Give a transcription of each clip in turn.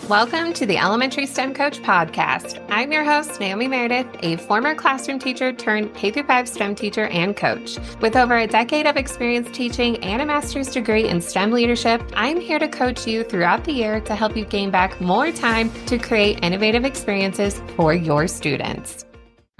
Welcome to the Elementary STEM Coach Podcast. I'm your host, Naomi Meredith, a former classroom teacher turned K-5 STEM teacher and coach. With over a decade of experience teaching and a master's degree in STEM leadership, I'm here to coach you throughout the year to help you gain back more time to create innovative experiences for your students.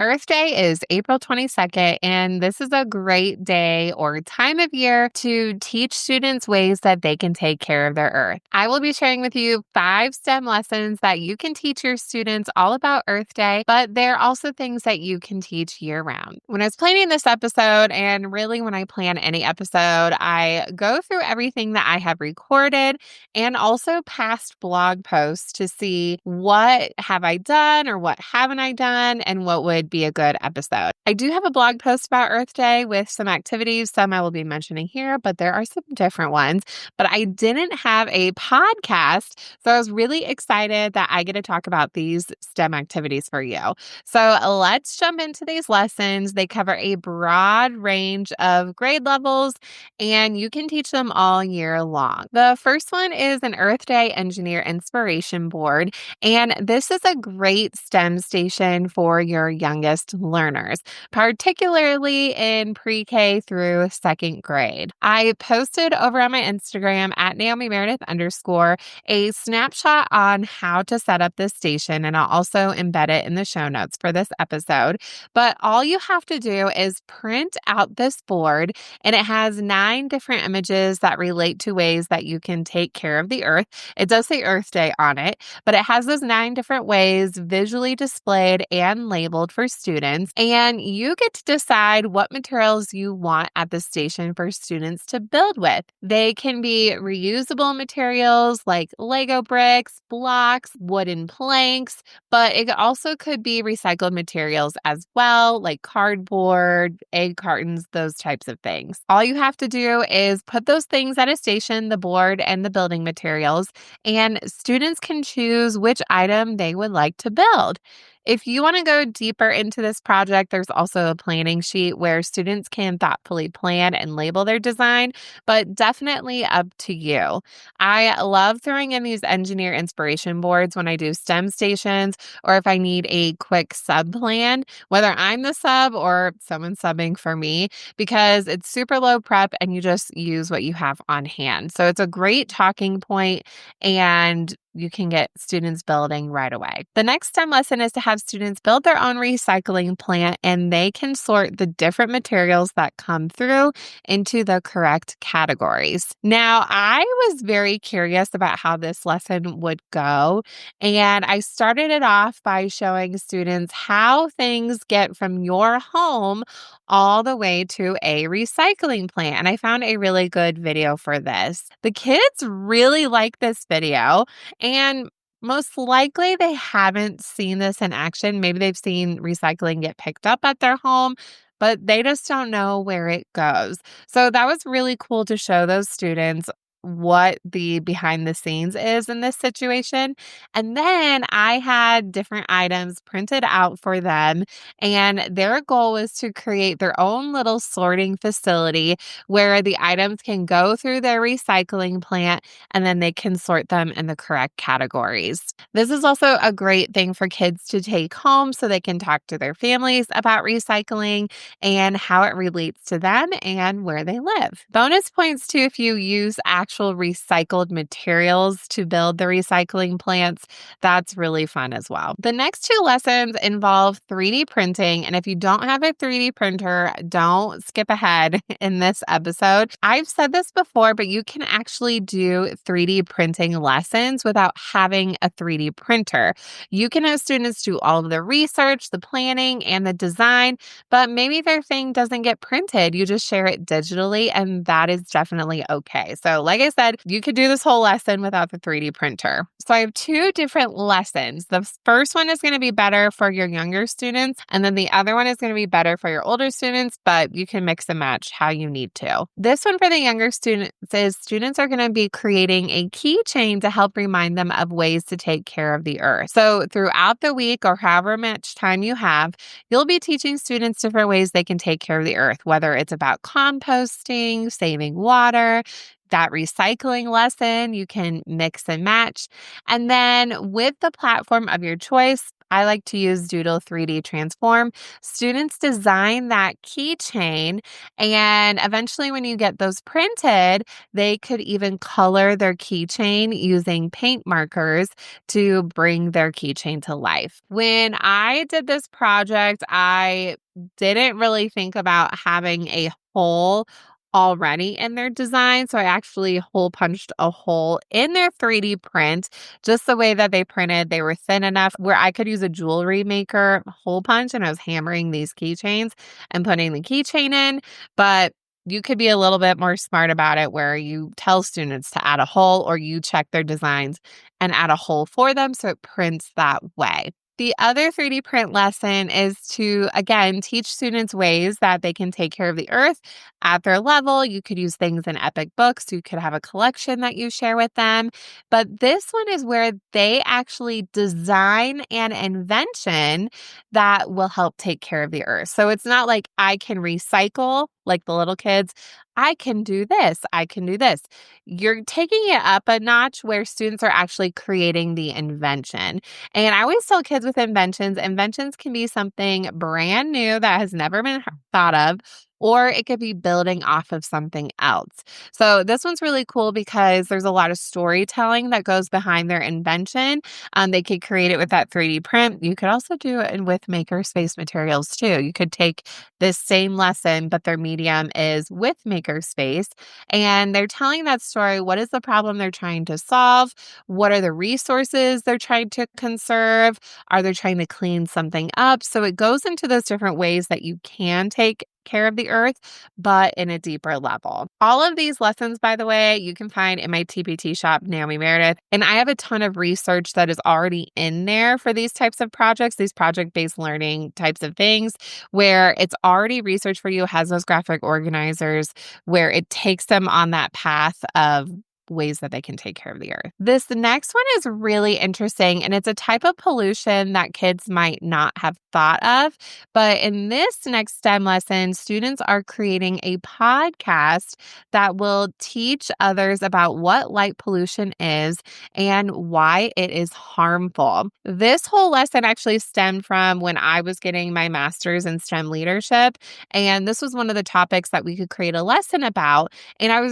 Earth Day is April 22nd, and this is a great day or time of year to teach students ways that they can take care of their earth. I will be sharing with you 5 STEM lessons that you can teach your students all about Earth Day, but they're also things that you can teach year-round. When I was planning this episode, and really when I plan any episode, I go through everything that I have recorded and also past blog posts to see what have I done or what haven't I done and what would be a good episode. I do have a blog post about Earth Day with some activities. Some I will be mentioning here, but there are some different ones. But I didn't have a podcast, so I was really excited that I get to talk about these STEM activities for you. So let's jump into these lessons. They cover a broad range of grade levels, and you can teach them all year long. The first one is an Earth Day Engineer Inspiration Board, and this is a great STEM station for your youngest learners, particularly in pre-K through 2nd grade. I posted over on my Instagram at Naomi Meredith _ a snapshot on how to set up this station, and I'll also embed it in the show notes for this episode. But all you have to do is print out this board, and it has 9 different images that relate to ways that you can take care of the earth. It does say Earth Day on it, but it has those 9 different ways visually displayed and labeled for students, and you get to decide what materials you want at the station for students to build with. They can be reusable materials like Lego bricks, blocks, wooden planks, but it also could be recycled materials as well, like cardboard, egg cartons, those types of things. All you have to do is put those things at a station, the board and the building materials, and students can choose which item they would like to build. If you want to go deeper into this project, there's also a planning sheet where students can thoughtfully plan and label their design, but definitely up to you. I love throwing in these engineer inspiration boards when I do STEM stations or if I need a quick sub plan, whether I'm the sub or someone subbing for me, because it's super low prep and you just use what you have on hand. So it's a great talking point and you can get students building right away. The next STEM lesson is to have students build their own recycling plant, and they can sort the different materials that come through into the correct categories. Now, I was very curious about how this lesson would go, and I started it off by showing students how things get from your home all the way to a recycling plant. And I found a really good video for this. The kids really like this video, and most likely they haven't seen this in action. Maybe they've seen recycling get picked up at their home, but they just don't know where it goes. So that was really cool to show those students what the behind the scenes is in this situation. And then I had different items printed out for them, and their goal was to create their own little sorting facility where the items can go through their recycling plant and then they can sort them in the correct categories. This is also a great thing for kids to take home so they can talk to their families about recycling and how it relates to them and where they live. Bonus points too if you use actual recycled materials to build the recycling plants. That's really fun as well. The next 2 lessons involve 3D printing, and if you don't have a 3D printer, don't skip ahead in this episode. I've said this before, but you can actually do 3D printing lessons without having a 3D printer. You can have students do all of the research, the planning, and the design, but maybe their thing doesn't get printed. You just share it digitally, and that is definitely okay. So like I said, you could do this whole lesson without the 3D printer. So I have 2 different lessons. The first one is going to be better for your younger students, and then the other one is going to be better for your older students, but you can mix and match how you need to. This one for the younger students is students are going to be creating a keychain to help remind them of ways to take care of the earth. So throughout the week or however much time you have, you'll be teaching students different ways they can take care of the earth, whether it's about composting, saving water, that recycling lesson, you can mix and match. And then with the platform of your choice, I like to use Doodle 3D Transform. Students design that keychain, and eventually when you get those printed, they could even color their keychain using paint markers to bring their keychain to life. When I did this project, I didn't really think about having a hole already in their design. So I actually hole punched a hole in their 3D print, just the way that they printed. They were thin enough where I could use a jewelry maker hole punch, and I was hammering these keychains and putting the keychain in. But you could be a little bit more smart about it where you tell students to add a hole, or you check their designs and add a hole for them so it prints that way. The other 3D print lesson is to, again, teach students ways that they can take care of the earth at their level. You could use things in Epic Books. You could have a collection that you share with them. But this one is where they actually design an invention that will help take care of the earth. So it's not like I can recycle like the little kids. I can do this. I can do this. You're taking it up a notch where students are actually creating the invention. And I always tell kids with inventions can be something brand new that has never been thought of, or it could be building off of something else. So this one's really cool because there's a lot of storytelling that goes behind their invention. They could create it with that 3D print. You could also do it with Makerspace materials too. You could take this same lesson, but their medium is with Makerspace, and they're telling that story. What is the problem they're trying to solve? What are the resources they're trying to conserve? Are they trying to clean something up? So it goes into those different ways that you can take care of the earth, but in a deeper level. All of these lessons, by the way, you can find in my TPT shop, Naomi Meredith. And I have a ton of research that is already in there for these types of projects, these project-based learning types of things, where it's already research for you, has those graphic organizers, where it takes them on that path of ways that they can take care of the earth. This next one is really interesting, and it's a type of pollution that kids might not have thought of. But in this next STEM lesson, students are creating a podcast that will teach others about what light pollution is and why it is harmful. This whole lesson actually stemmed from when I was getting my master's in STEM leadership, and this was one of the topics that we could create a lesson about. And I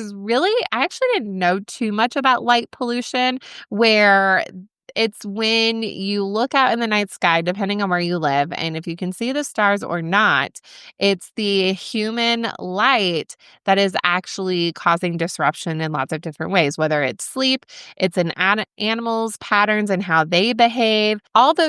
actually didn't know too much about light pollution, where it's when you look out in the night sky, depending on where you live, and if you can see the stars or not, it's the human light that is actually causing disruption in lots of different ways, whether it's sleep, it's in animals' patterns and how they behave.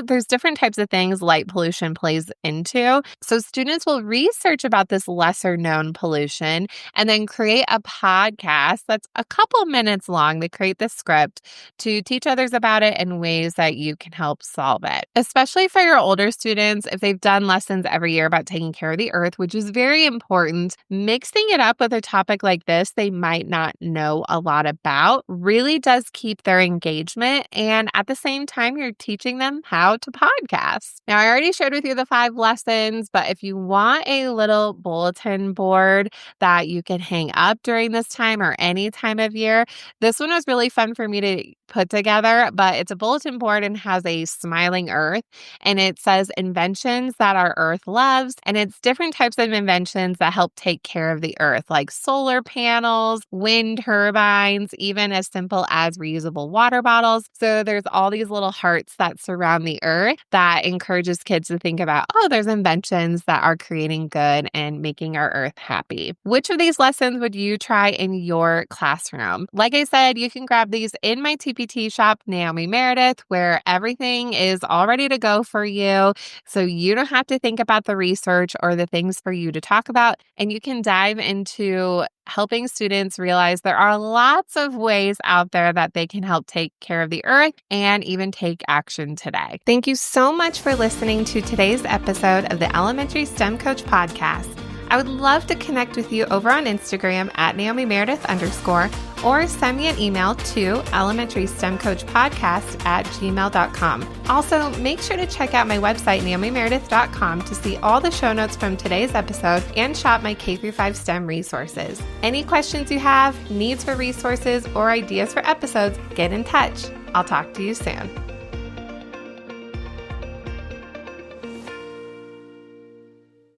There's different types of things light pollution plays into. So students will research about this lesser known pollution and then create a podcast that's a couple minutes long. They create the script to teach others about it and ways that you can help solve it. Especially for your older students, if they've done lessons every year about taking care of the earth, which is very important, mixing it up with a topic like this they might not know a lot about really does keep their engagement. And at the same time, you're teaching them how to podcast. Now, I already shared with you the 5 lessons, but if you want a little bulletin board that you can hang up during this time or any time of year, this one was really fun for me to put together, but it's a bulletin board and has a smiling earth, and it says inventions that our earth loves, and it's different types of inventions that help take care of the earth, like solar panels, wind turbines, even as simple as reusable water bottles. So there's all these little hearts that surround the earth that encourages kids to think about, there's inventions that are creating good and making our earth happy. Which of these lessons would you try in your classroom? Like I said, you can grab these in my TPT shop, Naomi Meredith, where everything is all ready to go for you. So you don't have to think about the research or the things for you to talk about. And you can dive into helping students realize there are lots of ways out there that they can help take care of the earth and even take action today. Thank you so much for listening to today's episode of the Elementary STEM Coach Podcast. I would love to connect with you over on Instagram at Naomi Meredith _ or send me an email to elementaryStemCoachPodcast@gmail.com. Also, make sure to check out my website, naomimeredith.com, to see all the show notes from today's episode and shop my K-5 STEM resources. Any questions you have, needs for resources, or ideas for episodes, get in touch. I'll talk to you soon.